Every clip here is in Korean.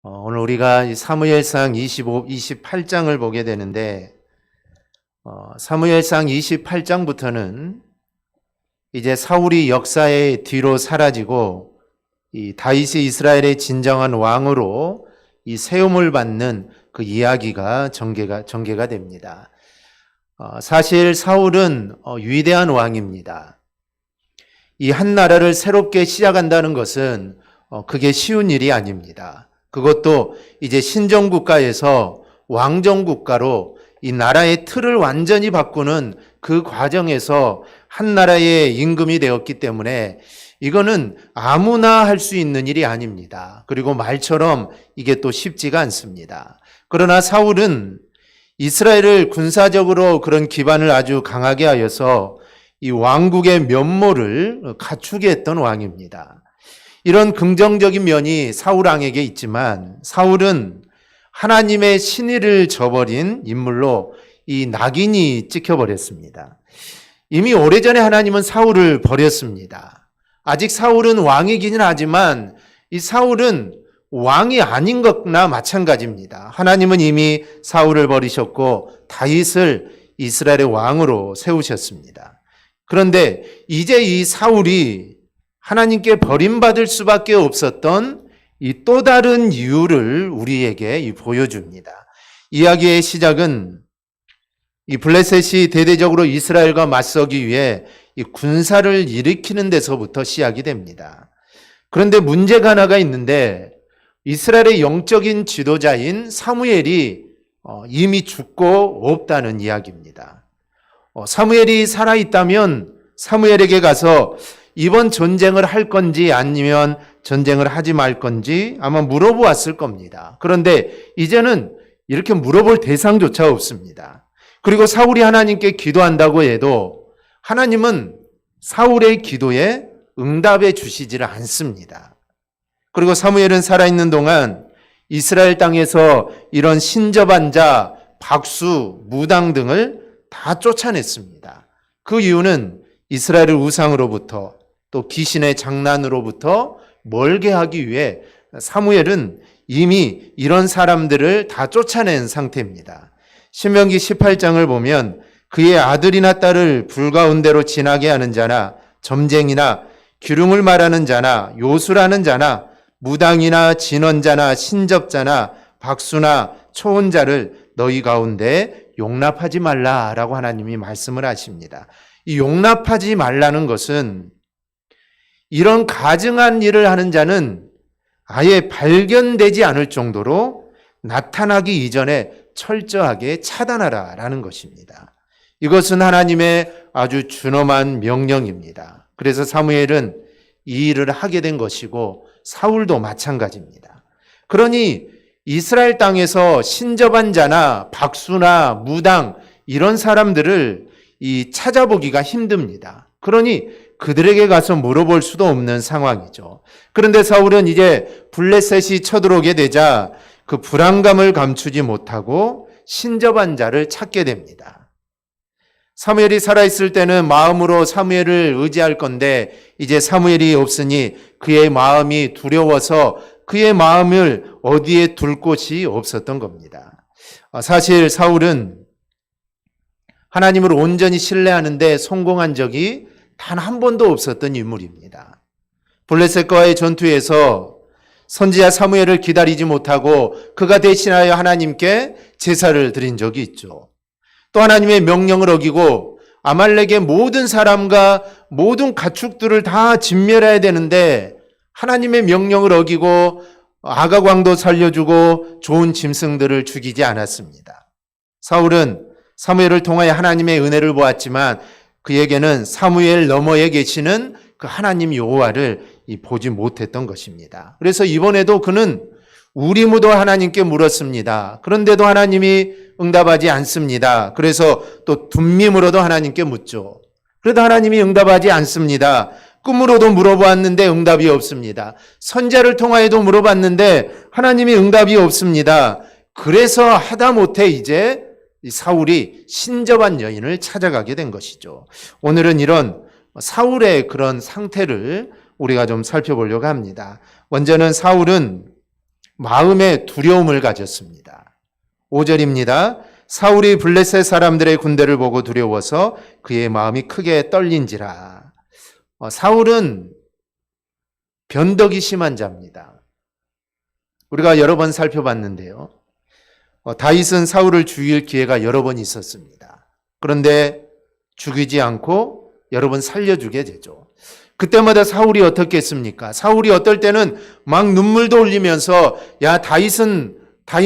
오늘 우리가 이 사무엘상 28장을 보게 되는데, 사무엘상 28장부터는 이제 사울이 역사의 뒤로 사라지고 이 다윗이 이스라엘의 진정한 왕으로 이 세움을 받는 그 이야기가 전개가 됩니다. 사실 사울은 위대한 왕입니다. 이 한 나라를 새롭게 시작한다는 것은 그게 쉬운 일이 아닙니다. 그것도 이제 신정국가에서 왕정국가로 이 나라의 틀을 완전히 바꾸는 그 과정에서 한 나라의 임금이 되었기 때문에 이거는 아무나 할 수 있는 일이 아닙니다. 그리고 말처럼 이게 또 쉽지가 않습니다. 그러나 사울은 이스라엘을 군사적으로 그런 기반을 아주 강하게 하여서 이 왕국의 면모를 갖추게 했던 왕입니다. 이런 긍정적인 면이 사울 왕에게 있지만 사울은 하나님의 신의를 저버린 인물로 이 낙인이 찍혀버렸습니다. 이미 오래전에 하나님은 사울을 버렸습니다. 아직 사울은 왕이긴 하지만 이 사울은 왕이 아닌 것나 마찬가지입니다. 하나님은 이미 사울을 버리셨고 다윗을 이스라엘의 왕으로 세우셨습니다. 그런데 이제 이 사울이 하나님께 버림받을 수밖에 없었던 이 또 다른 이유를 우리에게 보여줍니다. 이야기의 시작은 이 블레셋이 대대적으로 이스라엘과 맞서기 위해 이 군사를 일으키는 데서부터 시작이 됩니다. 그런데 문제가 하나가 있는데 이스라엘의 영적인 지도자인 사무엘이 이미 죽고 없다는 이야기입니다. 사무엘이 살아있다면 사무엘에게 가서 이번 전쟁을 할 건지 아니면 전쟁을 하지 말 건지 아마 물어보았을 겁니다. 그런데 이제는 이렇게 물어볼 대상조차 없습니다. 그리고 사울이 하나님께 기도한다고 해도 하나님은 사울의 기도에 응답해 주시지를 않습니다. 그리고 사무엘은 살아있는 동안 이스라엘 땅에서 이런 신접한 자, 박수, 무당 등을 다 쫓아냈습니다. 그 이유는 이스라엘을 우상으로부터 또 귀신의 장난으로부터 멀게 하기 위해 사무엘은 이미 이런 사람들을 다 쫓아낸 상태입니다. 신명기 18장을 보면 그의 아들이나 딸을 불가운데로 지나게 하는 자나 점쟁이나 기륭을 말하는 자나 요술하는 자나 무당이나 진언자나 신접자나 박수나 초혼자를 너희 가운데 용납하지 말라라고 하나님이 말씀을 하십니다. 이 용납하지 말라는 것은 이런 가증한 일을 하는 자는 아예 발견되지 않을 정도로 나타나기 이전에 철저하게 차단하라라는 것입니다. 이것은 하나님의 아주 준엄한 명령입니다. 그래서 사무엘은 이 일을 하게 된 것이고 사울도 마찬가지입니다. 그러니 이스라엘 땅에서 신접한 자나 박수나 무당 이런 사람들을 찾아보기가 힘듭니다. 그러니 그들에게 가서 물어볼 수도 없는 상황이죠. 그런데 사울은 이제 블레셋이 쳐들어오게 되자 그 불안감을 감추지 못하고 신접한 자를 찾게 됩니다. 사무엘이 살아있을 때는 마음으로 사무엘을 의지할 건데 이제 사무엘이 없으니 그의 마음이 두려워서 그의 마음을 어디에 둘 곳이 없었던 겁니다. 사실 사울은 하나님을 온전히 신뢰하는데 성공한 적이 단 한 번도 없었던 인물입니다. 블레셋과의 전투에서 선지자 사무엘을 기다리지 못하고 그가 대신하여 하나님께 제사를 드린 적이 있죠. 또 하나님의 명령을 어기고 아말렉의 모든 사람과 모든 가축들을 다 진멸해야 되는데 하나님의 명령을 어기고 아각 왕도 살려주고 좋은 짐승들을 죽이지 않았습니다. 사울은 사무엘을 통하여 하나님의 은혜를 보았지만 그에게는 사무엘 너머에 계시는 그 하나님 여호와를 보지 못했던 것입니다. 그래서 이번에도 그는 우리무도 하나님께 물었습니다. 그런데도 하나님이 응답하지 않습니다. 그래서 또 둠밈으로도 하나님께 묻죠. 그래도 하나님이 응답하지 않습니다. 꿈으로도 물어보았는데 응답이 없습니다. 선자를 통하여도 물어봤는데 하나님이 응답이 없습니다. 그래서 하다못해 이제 사울이 신접한 여인을 찾아가게 된 것이죠. 오늘은 이런 사울의 그런 상태를 우리가 좀 살펴보려고 합니다. 먼저는 사울은 마음의 두려움을 가졌습니다. 5절입니다. 사울이 블레셋 사람들의 군대를 보고 두려워서 그의 마음이 크게 떨린지라. 사울은 변덕이 심한 자입니다. 우리가 여러 번 살펴봤는데요. 다윗은 사울을 죽일 기회가 여러 번 있었습니다. 그런데 죽이지 않고 여러 번 살려주게 되죠. 그때마다 사울이 어떻게 했습니까? 사울이 어떨 때는 막 눈물도 흘리면서 야 다윗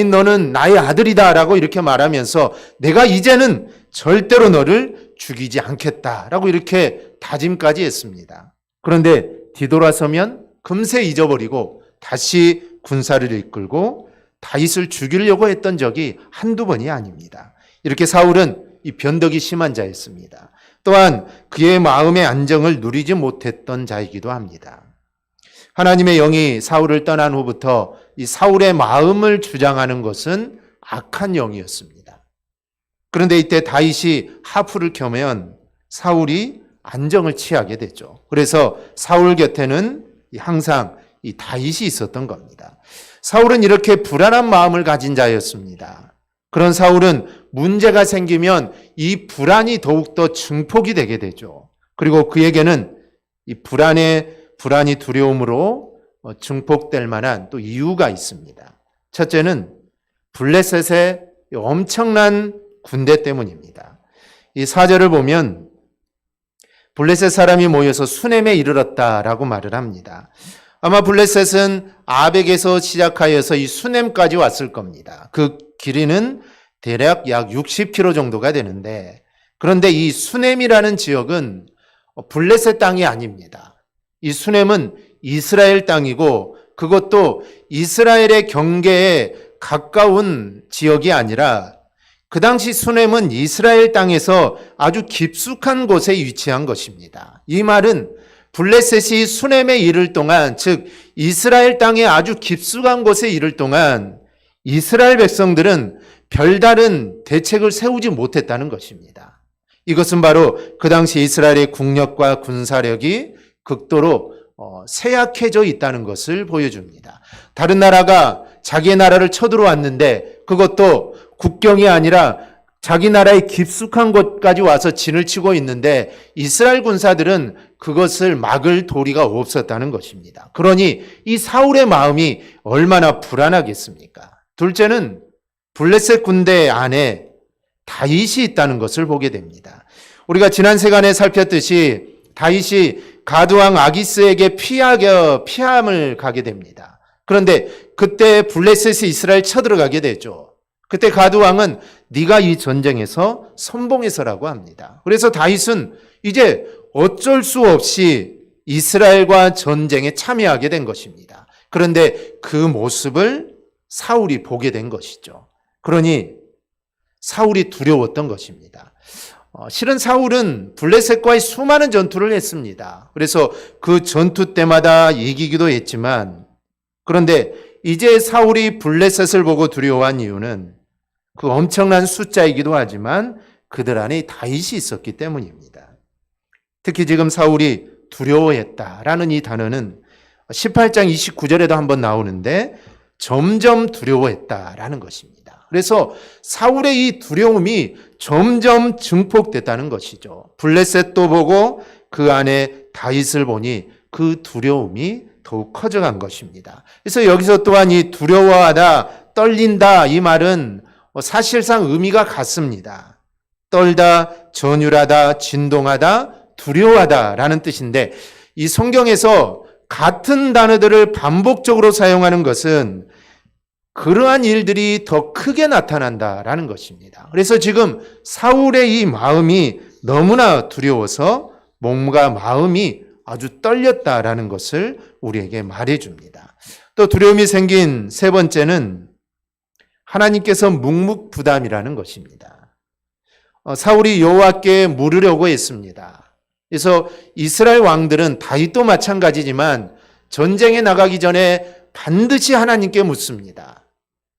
너는 나의 아들이다 라고 이렇게 말하면서 내가 이제는 절대로 너를 죽이지 않겠다 라고 이렇게 다짐까지 했습니다. 그런데 뒤돌아서면 금세 잊어버리고 다시 군사를 이끌고 다윗을 죽이려고 했던 적이 한두 번이 아닙니다. 이렇게 사울은 이 변덕이 심한 자였습니다. 또한 그의 마음의 안정을 누리지 못했던 자이기도 합니다. 하나님의 영이 사울을 떠난 후부터 이 사울의 마음을 주장하는 것은 악한 영이었습니다. 그런데 이때 다윗이 하프를 켜면 사울이 안정을 취하게 되죠. 그래서 사울 곁에는 항상 이 다윗이 있었던 겁니다. 사울은 이렇게 불안한 마음을 가진 자였습니다. 그런 사울은 문제가 생기면 이 불안이 더욱더 증폭이 되게 되죠. 그리고 그에게는 이 불안이 두려움으로 증폭될 만한 또 이유가 있습니다. 첫째는 블레셋의 엄청난 군대 때문입니다. 이 4절을 보면 블레셋 사람이 모여서 수넴에 이르렀다라고 말을 합니다. 아마 블레셋은 아벡에서 시작하여서 이 수넴까지 왔을 겁니다. 그 길이는 대략 약 60km 정도가 되는데, 그런데 이 수넴이라는 지역은 블레셋 땅이 아닙니다. 이 수넴은 이스라엘 땅이고 그것도 이스라엘의 경계에 가까운 지역이 아니라 그 당시 수넴은 이스라엘 땅에서 아주 깊숙한 곳에 위치한 것입니다. 이 말은 블레셋이 수넴에 이를 동안, 즉 이스라엘 땅에 아주 깊숙한 곳에 이를 동안 이스라엘 백성들은 별다른 대책을 세우지 못했다는 것입니다. 이것은 바로 그 당시 이스라엘의 국력과 군사력이 극도로 쇠약해져 있다는 것을 보여줍니다. 다른 나라가 자기의 나라를 쳐들어왔는데 그것도 국경이 아니라 자기 나라의 깊숙한 곳까지 와서 진을 치고 있는데 이스라엘 군사들은 그것을 막을 도리가 없었다는 것입니다. 그러니 이 사울의 마음이 얼마나 불안하겠습니까? 둘째는 블레셋 군대 안에 다윗이 있다는 것을 보게 됩니다. 우리가 지난 시간에 살폈듯이 다윗이 가드왕 아기스에게 피함을 가게 됩니다. 그런데 그때 블레셋이 이스라엘 쳐들어가게 되죠. 그때 가드왕은 네가 이 전쟁에서 선봉해서라고 합니다. 그래서 다윗은 이제 어쩔 수 없이 이스라엘과 전쟁에 참여하게 된 것입니다. 그런데 그 모습을 사울이 보게 된 것이죠. 그러니 사울이 두려웠던 것입니다. 실은 사울은 블레셋과의 수많은 전투를 했습니다. 그래서 그 전투 때마다 이기기도 했지만, 그런데 이제 사울이 블레셋을 보고 두려워한 이유는 그 엄청난 숫자이기도 하지만 그들 안에 다윗이 있었기 때문입니다. 특히 지금 사울이 두려워했다라는 이 단어는 18장 29절에도 한번 나오는데 점점 두려워했다라는 것입니다. 그래서 사울의 이 두려움이 점점 증폭됐다는 것이죠. 블레셋도 보고 그 안에 다윗을 보니 그 두려움이 더욱 커져간 것입니다. 그래서 여기서 또한 이 두려워하다, 떨린다 이 말은 사실상 의미가 같습니다. 떨다, 전율하다, 진동하다, 두려워하다라는 뜻인데 이 성경에서 같은 단어들을 반복적으로 사용하는 것은 그러한 일들이 더 크게 나타난다라는 것입니다. 그래서 지금 사울의 이 마음이 너무나 두려워서 몸과 마음이 아주 떨렸다라는 것을 우리에게 말해줍니다. 또 두려움이 생긴 세 번째는 하나님께서 묵묵부담이라는 것입니다. 사울이 여호와께 물으려고 했습니다. 그래서 이스라엘 왕들은 다윗도 마찬가지지만 전쟁에 나가기 전에 반드시 하나님께 묻습니다.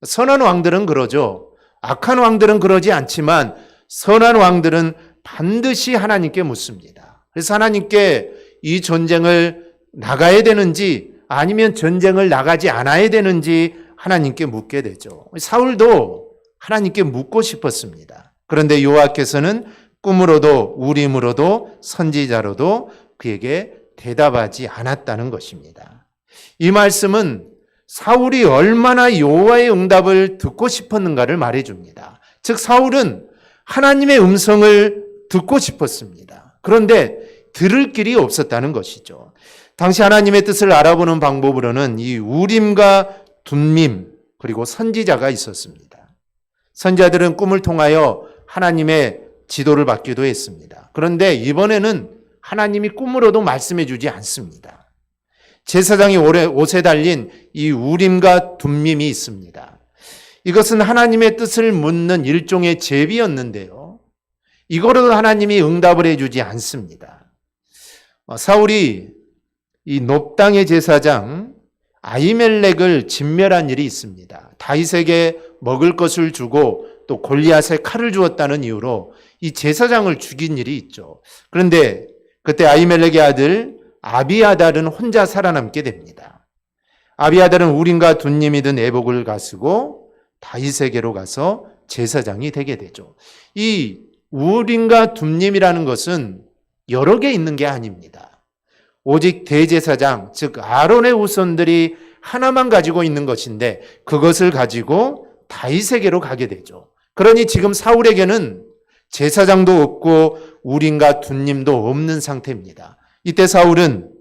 선한 왕들은 그러죠. 악한 왕들은 그러지 않지만 선한 왕들은 반드시 하나님께 묻습니다. 그래서 하나님께 이 전쟁을 나가야 되는지 아니면 전쟁을 나가지 않아야 되는지 하나님께 묻게 되죠. 사울도 하나님께 묻고 싶었습니다. 그런데 여호와께서는 꿈으로도 우림으로도 선지자로도 그에게 대답하지 않았다는 것입니다. 이 말씀은 사울이 얼마나 여호와의 응답을 듣고 싶었는가를 말해줍니다. 즉 사울은 하나님의 음성을 듣고 싶었습니다. 그런데 들을 길이 없었다는 것이죠. 당시 하나님의 뜻을 알아보는 방법으로는 이 우림과 둠밈 그리고 선지자가 있었습니다. 선지자들은 꿈을 통하여 하나님의 지도를 받기도 했습니다. 그런데 이번에는 하나님이 꿈으로도 말씀해 주지 않습니다. 제사장이 옷에 달린 이 우림과 둠밈이 있습니다. 이것은 하나님의 뜻을 묻는 일종의 제비였는데요. 이거로도 하나님이 응답을 해주지 않습니다. 사울이 이 놉 땅의 제사장 아히멜렉을 진멸한 일이 있습니다. 다윗에게 먹을 것을 주고 또 골리앗에 칼을 주었다는 이유로 이 제사장을 죽인 일이 있죠. 그런데 그때 아히멜렉의 아들 아비아달은 혼자 살아남게 됩니다. 아비아달은 우림과 둠밈이 든 애복을 가지고 다윗에게로 가서 제사장이 되게 되죠. 이 우림과 둠밈이라는 것은 여러 개 있는 게 아닙니다. 오직 대제사장, 즉 아론의 후손들이 하나만 가지고 있는 것인데 그것을 가지고 다윗에게로 가게 되죠. 그러니 지금 사울에게는 제사장도 없고 우림과 둠밈도 없는 상태입니다. 이때 사울은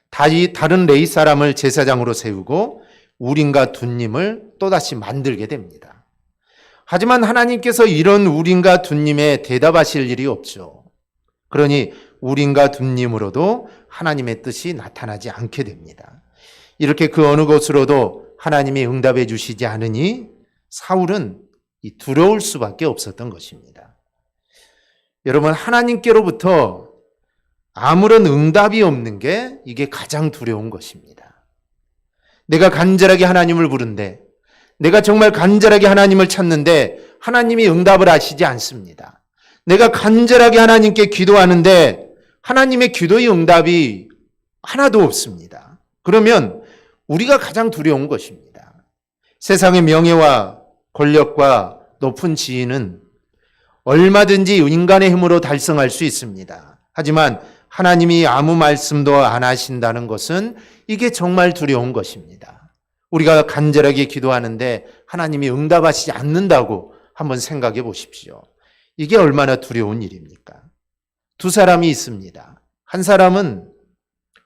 다른 레위 사람을 제사장으로 세우고 우림과 둠밈을 또다시 만들게 됩니다. 하지만 하나님께서 이런 우림과 둠밈에 대답하실 일이 없죠. 그러니 우림과 둠밈으로도 하나님의 뜻이 나타나지 않게 됩니다. 이렇게 그 어느 것으로도 하나님이 응답해 주시지 않으니 사울은 두려울 수밖에 없었던 것입니다. 여러분, 하나님께로부터 아무런 응답이 없는 게 이게 가장 두려운 것입니다. 내가 간절하게 하나님을 부른데, 내가 정말 간절하게 하나님을 찾는데 하나님이 응답을 하시지 않습니다. 내가 간절하게 하나님께 기도하는데 하나님의 기도의 응답이 하나도 없습니다. 그러면 우리가 가장 두려운 것입니다. 세상의 명예와 권력과 높은 지위는 얼마든지 인간의 힘으로 달성할 수 있습니다. 하지만 하나님이 아무 말씀도 안 하신다는 것은 이게 정말 두려운 것입니다. 우리가 간절하게 기도하는데 하나님이 응답하시지 않는다고 한번 생각해 보십시오. 이게 얼마나 두려운 일입니까? 두 사람이 있습니다. 한 사람은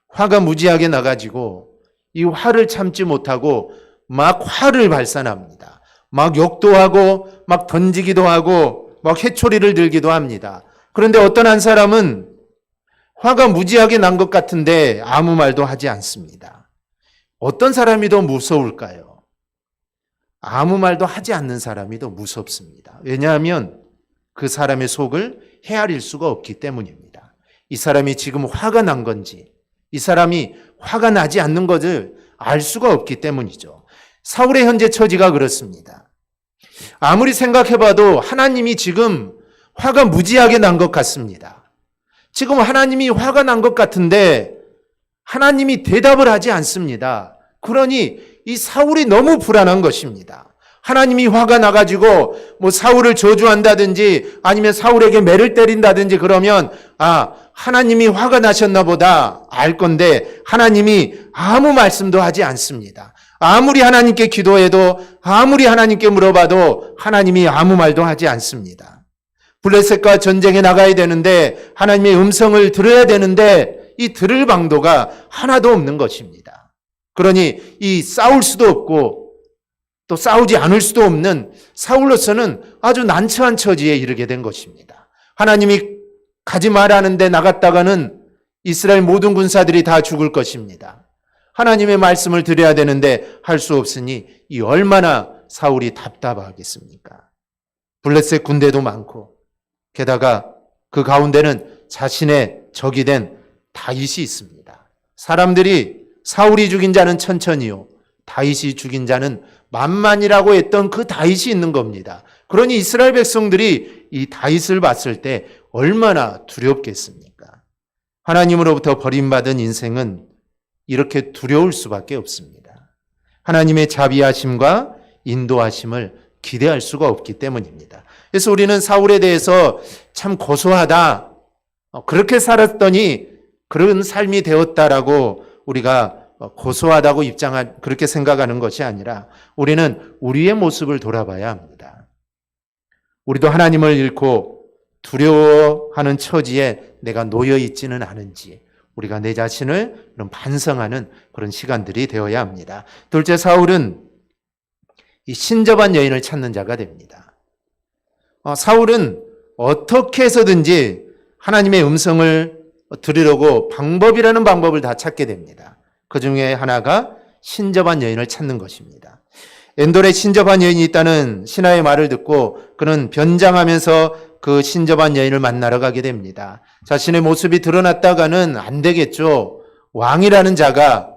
화가 무지하게 나가지고 이 화를 참지 못하고 막 화를 발산합니다. 막 욕도 하고 막 던지기도 하고 막 회초리를 들기도 합니다. 그런데 어떤 한 사람은 화가 무지하게 난 것 같은데 아무 말도 하지 않습니다. 어떤 사람이 더 무서울까요? 아무 말도 하지 않는 사람이 더 무섭습니다. 왜냐하면 그 사람의 속을 헤아릴 수가 없기 때문입니다. 이 사람이 지금 화가 난 건지, 이 사람이 화가 나지 않는 것을 알 수가 없기 때문이죠. 사울의 현재 처지가 그렇습니다. 아무리 생각해봐도 하나님이 지금 화가 무지하게 난 것 같습니다. 지금 하나님이 화가 난 것 같은데 하나님이 대답을 하지 않습니다. 그러니 이 사울이 너무 불안한 것입니다. 하나님이 화가 나가지고 뭐 사울을 저주한다든지 아니면 사울에게 매를 때린다든지 그러면 하나님이 화가 나셨나 보다 알 건데 하나님이 아무 말씀도 하지 않습니다. 아무리 하나님께 기도해도 아무리 하나님께 물어봐도 하나님이 아무 말도 하지 않습니다. 블레셋과 전쟁에 나가야 되는데 하나님의 음성을 들어야 되는데 이 들을 방도가 하나도 없는 것입니다. 그러니 이 싸울 수도 없고 또 싸우지 않을 수도 없는 사울로서는 아주 난처한 처지에 이르게 된 것입니다. 하나님이 가지 말라는데 나갔다가는 이스라엘 모든 군사들이 다 죽을 것입니다. 하나님의 말씀을 드려야 되는데 할 수 없으니 이 얼마나 사울이 답답하겠습니까? 블레셋 군대도 많고 게다가 그 가운데는 자신의 적이 된 다윗이 있습니다. 사람들이 사울이 죽인 자는 천천히요 다윗이 죽인 자는 만만이라고 했던 그 다윗이 있는 겁니다. 그러니 이스라엘 백성들이 이 다윗을 봤을 때 얼마나 두렵겠습니까? 하나님으로부터 버림받은 인생은 이렇게 두려울 수밖에 없습니다. 하나님의 자비하심과 인도하심을 기대할 수가 없기 때문입니다. 그래서 우리는 사울에 대해서 참 고소하다, 그렇게 살았더니 그런 삶이 되었다라고 우리가 고소하다고 그렇게 생각하는 것이 아니라 우리는 우리의 모습을 돌아봐야 합니다. 우리도 하나님을 잃고 두려워하는 처지에 내가 놓여 있지는 않은지 우리가 내 자신을 반성하는 그런 시간들이 되어야 합니다. 둘째, 사울은 이 신접한 여인을 찾는 자가 됩니다. 사울은 어떻게 해서든지 하나님의 음성을 들으려고 방법이라는 방법을 다 찾게 됩니다. 그 중에 하나가 신접한 여인을 찾는 것입니다. 엔돌에 신접한 여인이 있다는 신하의 말을 듣고 그는 변장하면서 그 신접한 여인을 만나러 가게 됩니다. 자신의 모습이 드러났다가는 안 되겠죠. 왕이라는 자가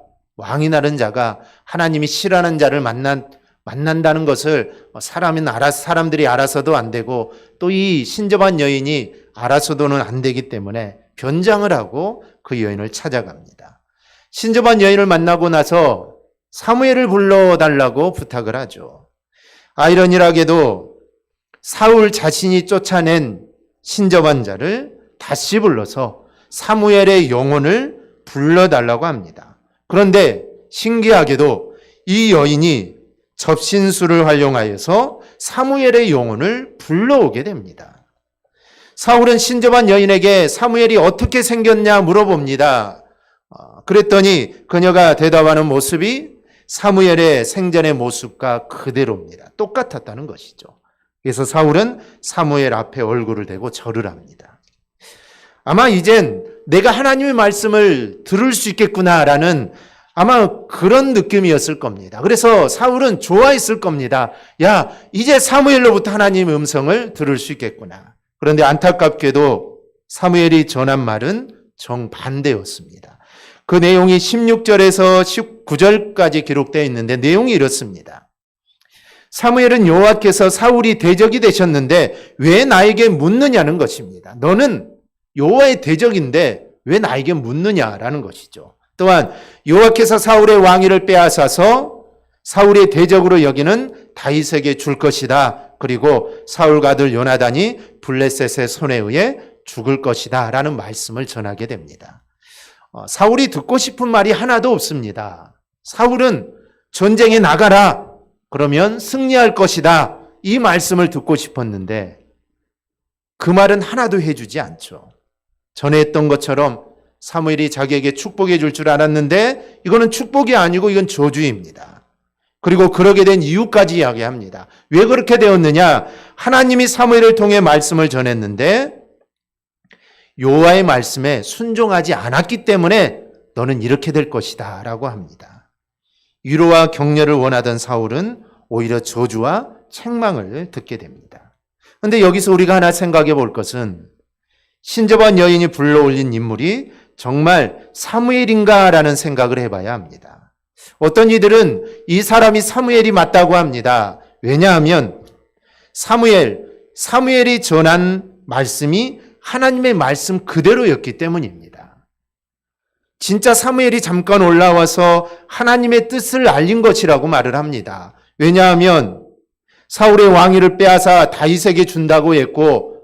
하나님이 싫어하는 자를 만난다는 것을 사람들이 알아서도 안 되고 또 이 신접한 여인이 알아서도는 안 되기 때문에 변장을 하고 그 여인을 찾아갑니다. 신접한 여인을 만나고 나서 사무엘을 불러달라고 부탁을 하죠. 아이러니하게도 사울 자신이 쫓아낸 신접한 자를 다시 불러서 사무엘의 영혼을 불러달라고 합니다. 그런데 신기하게도 이 여인이 접신술을 활용하여서 사무엘의 영혼을 불러오게 됩니다. 사울은 신접한 여인에게 사무엘이 어떻게 생겼냐 물어봅니다. 그랬더니 그녀가 대답하는 모습이 사무엘의 생전의 모습과 그대로입니다. 똑같았다는 것이죠. 그래서 사울은 사무엘 앞에 얼굴을 대고 절을 합니다. 아마 이젠 내가 하나님의 말씀을 들을 수 있겠구나라는 아마 그런 느낌이었을 겁니다. 그래서 사울은 좋아했을 겁니다. 야, 이제 사무엘로부터 하나님의 음성을 들을 수 있겠구나. 그런데 안타깝게도 사무엘이 전한 말은 정반대였습니다. 그 내용이 16절에서 19절까지 기록되어 있는데 내용이 이렇습니다. 사무엘은 여호와께서 사울이 대적이 되셨는데 왜 나에게 묻느냐는 것입니다. 너는 여호와의 대적인데 왜 나에게 묻느냐라는 것이죠. 또한 여호와께서 사울의 왕위를 빼앗아서 사울의 대적으로 여기는 다윗에게 줄 것이다. 그리고 사울과 아들 요나단이 블레셋의 손에 의해 죽을 것이다 라는 말씀을 전하게 됩니다. 사울이 듣고 싶은 말이 하나도 없습니다. 사울은 전쟁에 나가라. 그러면 승리할 것이다. 이 말씀을 듣고 싶었는데 그 말은 하나도 해주지 않죠. 전에 했던 것처럼 사무엘이 자기에게 축복해 줄 줄 알았는데 이거는 축복이 아니고 이건 저주입니다. 그리고 그러게 된 이유까지 이야기합니다. 왜 그렇게 되었느냐? 하나님이 사무엘을 통해 말씀을 전했는데 여호와의 말씀에 순종하지 않았기 때문에 너는 이렇게 될 것이다 라고 합니다. 위로와 격려를 원하던 사울은 오히려 저주와 책망을 듣게 됩니다. 그런데 여기서 우리가 하나 생각해 볼 것은 신접한 여인이 불러올린 인물이 정말 사무엘인가라는 생각을 해봐야 합니다. 어떤 이들은 이 사람이 사무엘이 맞다고 합니다. 왜냐하면 사무엘이 전한 말씀이 하나님의 말씀 그대로였기 때문입니다. 진짜 사무엘이 잠깐 올라와서 하나님의 뜻을 알린 것이라고 말을 합니다. 왜냐하면 사울의 왕위를 빼앗아 다윗에게 준다고 했고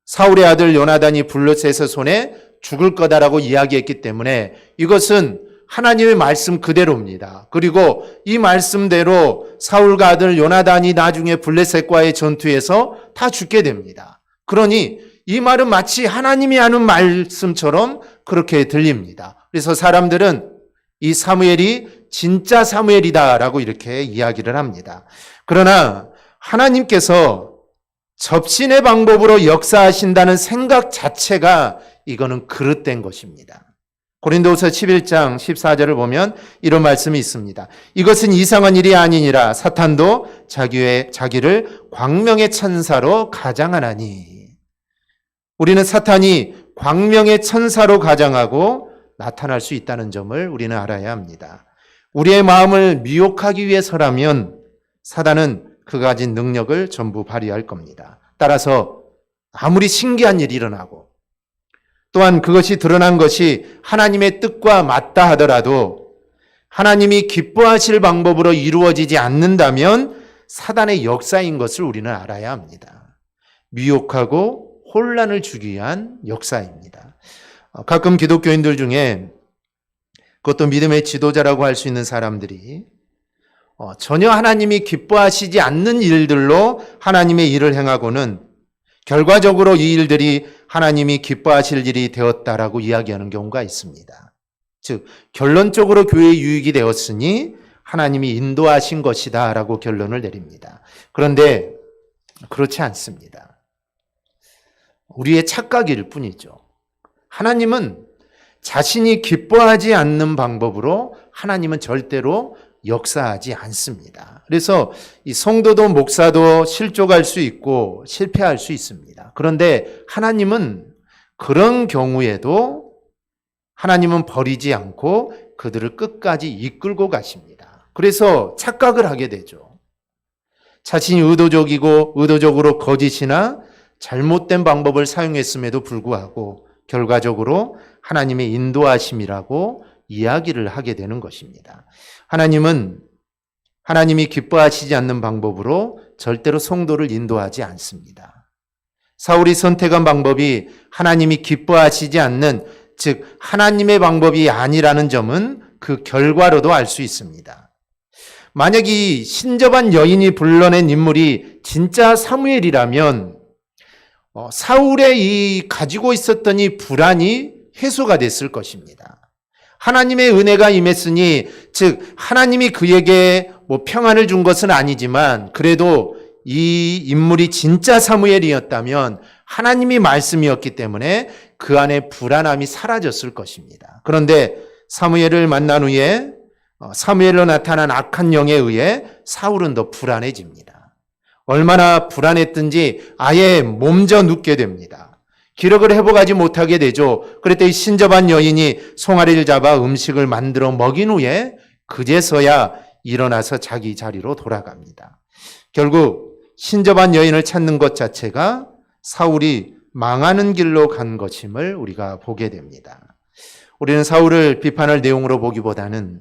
사울의 아들 요나단이 블레셋의 손에 죽을 거다라고 이야기했기 때문에 이것은 하나님의 말씀 그대로입니다. 그리고 이 말씀대로 사울과 아들 요나단이 나중에 블레셋과의 전투에서 다 죽게 됩니다. 그러니 이 말은 마치 하나님이 하는 말씀처럼 그렇게 들립니다. 그래서 사람들은 이 사무엘이 진짜 사무엘이다라고 이렇게 이야기를 합니다. 그러나 하나님께서 접신의 방법으로 역사하신다는 생각 자체가 이거는 그릇된 것입니다. 고린도후서 11장 14절을 보면 이런 말씀이 있습니다. 이것은 이상한 일이 아니니라 사탄도 자기를 광명의 천사로 가장하나니. 우리는 사탄이 광명의 천사로 가장하고 나타날 수 있다는 점을 우리는 알아야 합니다. 우리의 마음을 미혹하기 위해서라면 사단은 그가 가진 능력을 전부 발휘할 겁니다. 따라서 아무리 신기한 일이 일어나고 또한 그것이 드러난 것이 하나님의 뜻과 맞다 하더라도 하나님이 기뻐하실 방법으로 이루어지지 않는다면 사단의 역사인 것을 우리는 알아야 합니다. 미혹하고 혼란을 주기 위한 역사입니다. 가끔 기독교인들 중에 그것도 믿음의 지도자라고 할 수 있는 사람들이 전혀 하나님이 기뻐하시지 않는 일들로 하나님의 일을 행하고는 결과적으로 이 일들이 하나님이 기뻐하실 일이 되었다라고 이야기하는 경우가 있습니다. 즉 결론적으로 교회의 유익이 되었으니 하나님이 인도하신 것이다 라고 결론을 내립니다. 그런데 그렇지 않습니다. 우리의 착각일 뿐이죠. 하나님은 자신이 기뻐하지 않는 방법으로 하나님은 절대로 역사하지 않습니다. 그래서 이 성도도 목사도 실족할 수 있고 실패할 수 있습니다. 그런데 하나님은 그런 경우에도 하나님은 버리지 않고 그들을 끝까지 이끌고 가십니다. 그래서 착각을 하게 되죠. 자신이 의도적으로 거짓이나 잘못된 방법을 사용했음에도 불구하고 결과적으로 하나님의 인도하심이라고 이야기를 하게 되는 것입니다. 하나님은 하나님이 기뻐하시지 않는 방법으로 절대로 성도를 인도하지 않습니다. 사울이 선택한 방법이 하나님이 기뻐하시지 않는, 즉 하나님의 방법이 아니라는 점은 그 결과로도 알 수 있습니다. 만약 이 신접한 여인이 불러낸 인물이 진짜 사무엘이라면 사울의 이 가지고 있었던 이 불안이 해소가 됐을 것입니다. 하나님의 은혜가 임했으니, 즉 하나님이 그에게 평안을 준 것은 아니지만 그래도 이 인물이 진짜 사무엘이었다면 하나님이 말씀이었기 때문에 그 안에 불안함이 사라졌을 것입니다. 그런데 사무엘을 만난 후에 사무엘로 나타난 악한 영에 의해 사울은 더 불안해집니다. 얼마나 불안했든지 아예 몸져 눕게 됩니다. 기력을 회복하지 못하게 되죠. 그랬더니 신접한 여인이 송아리를 잡아 음식을 만들어 먹인 후에 그제서야 일어나서 자기 자리로 돌아갑니다. 결국 신접한 여인을 찾는 것 자체가 사울이 망하는 길로 간 것임을 우리가 보게 됩니다. 우리는 사울을 비판할 내용으로 보기보다는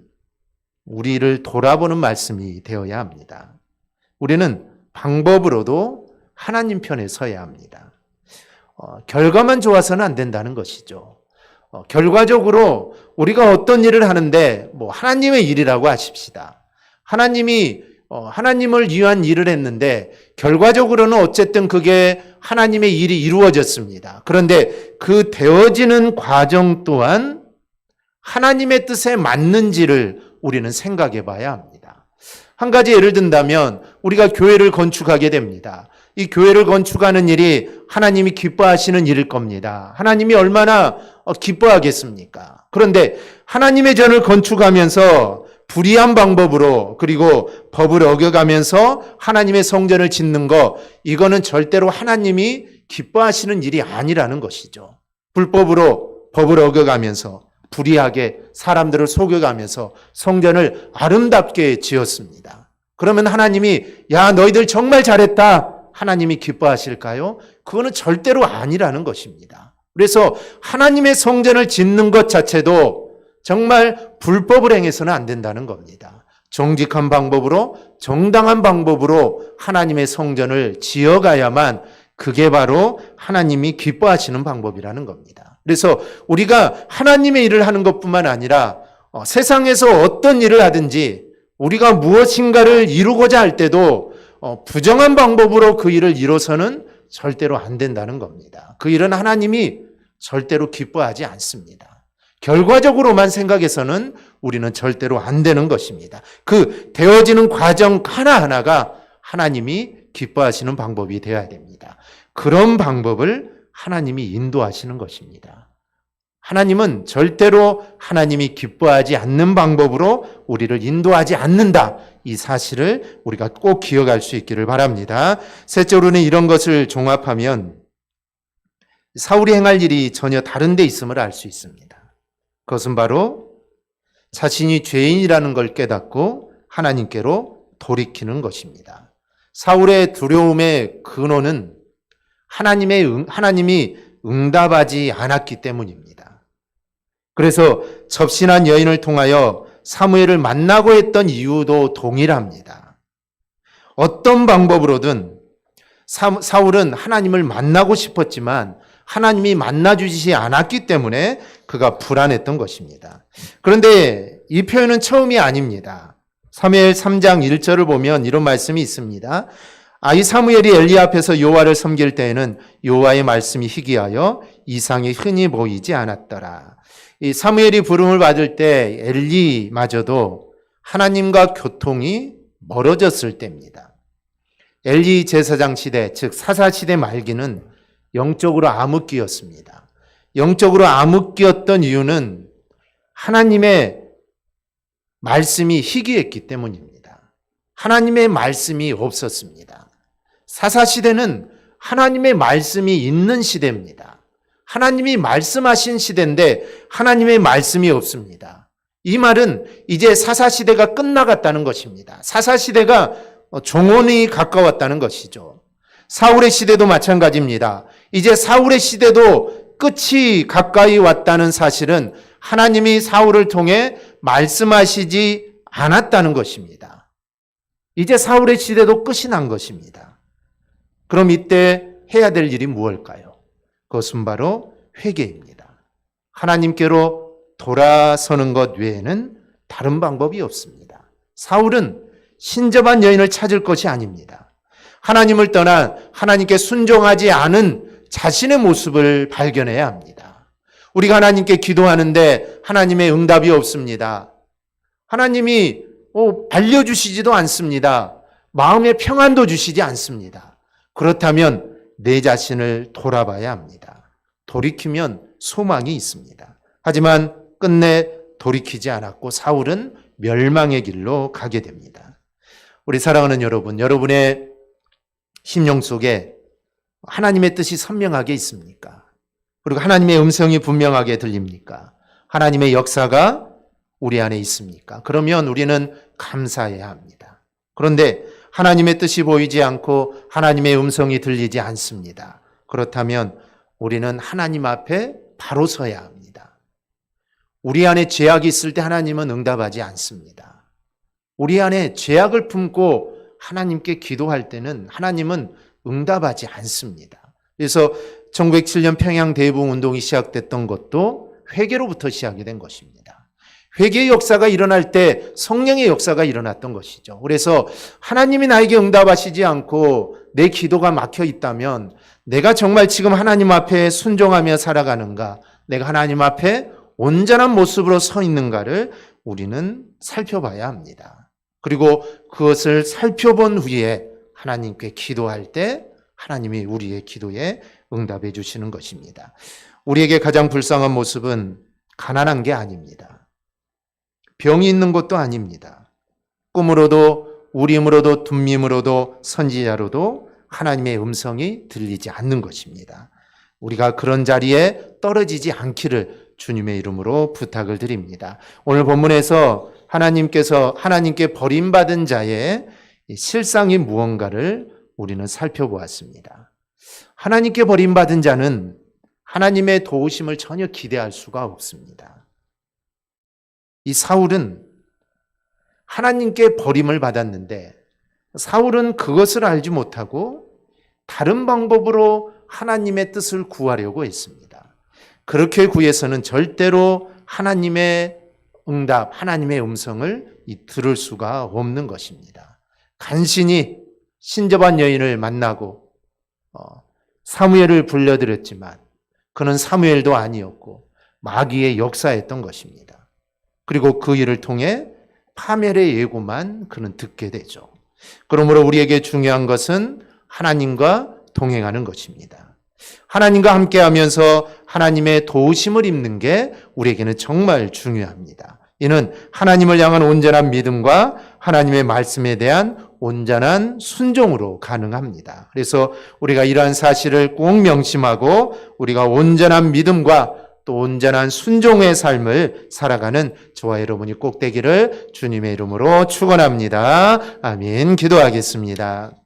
우리를 돌아보는 말씀이 되어야 합니다. 우리는 방법으로도 하나님 편에 서야 합니다. 결과만 좋아서는 안 된다는 것이죠. 결과적으로 우리가 어떤 일을 하는데 하나님의 일이라고 하십시다. 하나님을 위한 일을 했는데 결과적으로는 어쨌든 그게 하나님의 일이 이루어졌습니다. 그런데 그 되어지는 과정 또한 하나님의 뜻에 맞는지를 우리는 생각해 봐야 합니다. 한 가지 예를 든다면 우리가 교회를 건축하게 됩니다. 이 교회를 건축하는 일이 하나님이 기뻐하시는 일일 겁니다. 하나님이 얼마나 기뻐하겠습니까? 그런데 하나님의 전을 건축하면서 불의한 방법으로 그리고 법을 어겨가면서 하나님의 성전을 짓는 거, 이거는 절대로 하나님이 기뻐하시는 일이 아니라는 것이죠. 불법으로 법을 어겨가면서 불의하게 사람들을 속여가면서 성전을 아름답게 지었습니다. 그러면 하나님이 야 너희들 정말 잘했다, 하나님이 기뻐하실까요? 그거는 절대로 아니라는 것입니다. 그래서 하나님의 성전을 짓는 것 자체도 정말 불법을 행해서는 안 된다는 겁니다. 정직한 방법으로 정당한 방법으로 하나님의 성전을 지어가야만 그게 바로 하나님이 기뻐하시는 방법이라는 겁니다. 그래서 우리가 하나님의 일을 하는 것뿐만 아니라 세상에서 어떤 일을 하든지 우리가 무엇인가를 이루고자 할 때도 부정한 방법으로 그 일을 이뤄서는 절대로 안 된다는 겁니다. 그 일은 하나님이 절대로 기뻐하지 않습니다. 결과적으로만 생각해서는 우리는 절대로 안 되는 것입니다. 그 되어지는 과정 하나하나가 하나님이 기뻐하시는 방법이 되어야 됩니다. 그런 방법을 하나님이 인도하시는 것입니다. 하나님은 절대로 하나님이 기뻐하지 않는 방법으로 우리를 인도하지 않는다. 이 사실을 우리가 꼭 기억할 수 있기를 바랍니다. 셋째로는 이런 것을 종합하면 사울이 행할 일이 전혀 다른 데 있음을 알 수 있습니다. 그것은 바로 자신이 죄인이라는 걸 깨닫고 하나님께로 돌이키는 것입니다. 사울의 두려움의 근원은 하나님이 응답하지 않았기 때문입니다. 그래서 접신한 여인을 통하여 사무엘을 만나고 했던 이유도 동일합니다. 어떤 방법으로든 사울은 하나님을 만나고 싶었지만 하나님이 만나주시지 않았기 때문에 그가 불안했던 것입니다. 그런데 이 표현은 처음이 아닙니다. 사무엘 3장 1절을 보면 이런 말씀이 있습니다. 이 사무엘이 엘리 앞에서 여호와를 섬길 때에는 여호와의 말씀이 희귀하여 이상이 흔히 보이지 않았더라. 이 사무엘이 부름을 받을 때 엘리마저도 하나님과 교통이 멀어졌을 때입니다. 엘리 제사장 시대, 즉 사사 시대 말기는 영적으로 암흑기였습니다. 영적으로 암흑기였던 이유는 하나님의 말씀이 희귀했기 때문입니다. 하나님의 말씀이 없었습니다. 사사 시대는 하나님의 말씀이 있는 시대입니다. 하나님이 말씀하신 시대인데 하나님의 말씀이 없습니다. 이 말은 이제 사사 시대가 끝나갔다는 것입니다. 사사 시대가 종언이 가까웠다는 것이죠. 사울의 시대도 마찬가지입니다. 이제 사울의 시대도 끝이 가까이 왔다는 사실은 하나님이 사울을 통해 말씀하시지 않았다는 것입니다. 이제 사울의 시대도 끝이 난 것입니다. 그럼 이때 해야 될 일이 무엇일까요? 그것은 바로 회개입니다. 하나님께로 돌아서는 것 외에는 다른 방법이 없습니다. 사울은 신접한 여인을 찾을 것이 아닙니다. 하나님을 떠나 하나님께 순종하지 않은 자신의 모습을 발견해야 합니다. 우리가 하나님께 기도하는데 하나님의 응답이 없습니다. 하나님이 알려주시지도 않습니다. 마음의 평안도 주시지 않습니다. 그렇다면 내 자신을 돌아봐야 합니다. 돌이키면 소망이 있습니다. 하지만 끝내 돌이키지 않았고 사울은 멸망의 길로 가게 됩니다. 우리 사랑하는 여러분, 여러분의 심령 속에 하나님의 뜻이 선명하게 있습니까? 그리고 하나님의 음성이 분명하게 들립니까? 하나님의 역사가 우리 안에 있습니까? 그러면 우리는 감사해야 합니다. 그런데 하나님의 뜻이 보이지 않고 하나님의 음성이 들리지 않습니다. 그렇다면 우리는 하나님 앞에 바로 서야 합니다. 우리 안에 죄악이 있을 때 하나님은 응답하지 않습니다. 우리 안에 죄악을 품고 하나님께 기도할 때는 하나님은 응답하지 않습니다. 그래서 1907년 평양 대부흥 운동이 시작됐던 것도 회개로부터 시작이 된 것입니다. 회개의 역사가 일어날 때 성령의 역사가 일어났던 것이죠. 그래서 하나님이 나에게 응답하시지 않고 내 기도가 막혀 있다면 내가 정말 지금 하나님 앞에 순종하며 살아가는가, 내가 하나님 앞에 온전한 모습으로 서 있는가를 우리는 살펴봐야 합니다. 그리고 그것을 살펴본 후에 하나님께 기도할 때 하나님이 우리의 기도에 응답해 주시는 것입니다. 우리에게 가장 불쌍한 모습은 가난한 게 아닙니다. 병이 있는 것도 아닙니다. 꿈으로도 우림으로도 둠밈으로도 선지자로도 하나님의 음성이 들리지 않는 것입니다. 우리가 그런 자리에 떨어지지 않기를 주님의 이름으로 부탁을 드립니다. 오늘 본문에서 하나님께 버림받은 자의 실상이 무언가를 우리는 살펴보았습니다. 하나님께 버림받은 자는 하나님의 도우심을 전혀 기대할 수가 없습니다. 이 사울은 하나님께 버림을 받았는데 사울은 그것을 알지 못하고 다른 방법으로 하나님의 뜻을 구하려고 했습니다. 그렇게 구해서는 절대로 하나님의 응답, 하나님의 음성을 들을 수가 없는 것입니다. 간신히 신접한 여인을 만나고 사무엘을 불러들였지만 그는 사무엘도 아니었고 마귀의 역사였던 것입니다. 그리고 그 일을 통해 파멸의 예고만 그는 듣게 되죠. 그러므로 우리에게 중요한 것은 하나님과 동행하는 것입니다. 하나님과 함께하면서 하나님의 도우심을 입는 게 우리에게는 정말 중요합니다. 이는 하나님을 향한 온전한 믿음과 하나님의 말씀에 대한 온전한 순종으로 가능합니다. 그래서 우리가 이러한 사실을 꼭 명심하고 우리가 온전한 믿음과 또 온전한 순종의 삶을 살아가는 저와 여러분이 꼭 되기를 주님의 이름으로 축원합니다. 아멘. 기도하겠습니다.